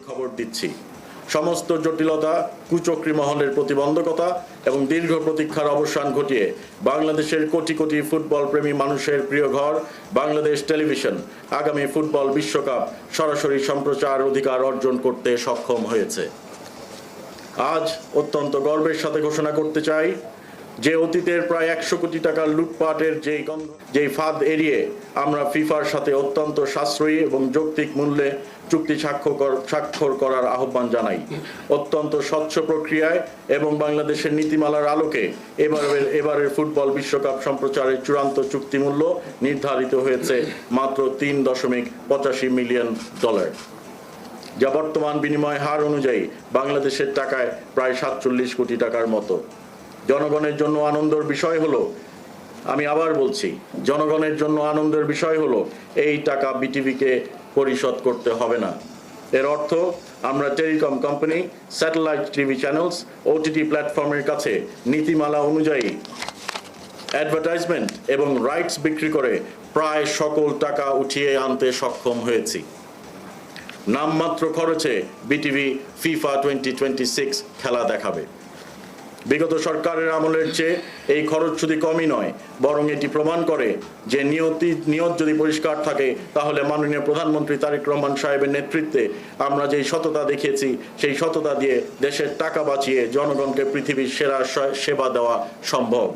খবর দিচ্ছি, সমস্ত জটিলতা, কুচক্রী মহলের প্রতিবন্ধকতা এবং দীর্ঘ প্রতীক্ষার অবসান ঘটিয়ে বাংলাদেশের কোটি কোটি ফুটবল প্রেমী মানুষের প্রিয় ঘর বাংলাদেশ টেলিভিশন আগামী ফুটবল বিশ্বকাপ সরাসরি সম্প্রচার অধিকার অর্জন করতে সক্ষম হয়েছে। আজ অত্যন্ত গর্বের সাথে ঘোষণা করতে চাই যে অতীতের প্রায় 100 কোটি টাকার লুটপাটের যেই ফাঁদ এড়িয়ে আমরা ফিফার সাথে অত্যন্ত সাশ্রয়ী এবং যৌক্তিক মূল্যে চুক্তি স্বাক্ষর করার আহ্বান জানাই। অত্যন্ত স্বচ্ছ প্রক্রিয়ায় এবং বাংলাদেশের নীতিমালার আলোকে এবারের ফুটবল বিশ্বকাপ সম্প্রচারের চূড়ান্ত চুক্তিমূল্য নির্ধারিত হয়েছে মাত্র $3.85 মিলিয়ন, যা বর্তমান বিনিময় হার অনুযায়ী বাংলাদেশের টাকায় প্রায় 47 কোটি টাকার মতো। জনগণের জন্য আনন্দের বিষয় হলো, আমি আবার বলছি, জনগণের জন্য আনন্দের বিষয় হলো এই টাকা বিটিভিকে পরিশোধ করতে হবে না। এর অর্থ আমরা telecom company, satellite TV channels, OTT প্ল্যাটফর্মের কাছে নীতিমালা অনুযায়ী অ্যাডভার্টাইজমেন্ট এবং রাইটস বিক্রি করে প্রায় সকল টাকা উঠিয়ে আনতে সক্ষম হয়েছি। নামমাত্র খরচে বিটিভি ফিফা 2026 খেলা দেখাবে। বিগত সরকারের আমলের চেয়ে এই খরচ শুধু কমই নয়, বরং এটি প্রমাণ করে যে নিয়ত যদি পরিষ্কার থাকে তাহলে মাননীয় প্রধানমন্ত্রী তারেক রহমান সাহেবের নেতৃত্বে আমরা যেই সততা দেখিয়েছি সেই সততা দিয়ে দেশের টাকা বাঁচিয়ে জনগণকে পৃথিবীর সেরা সেবা দেওয়া সম্ভব।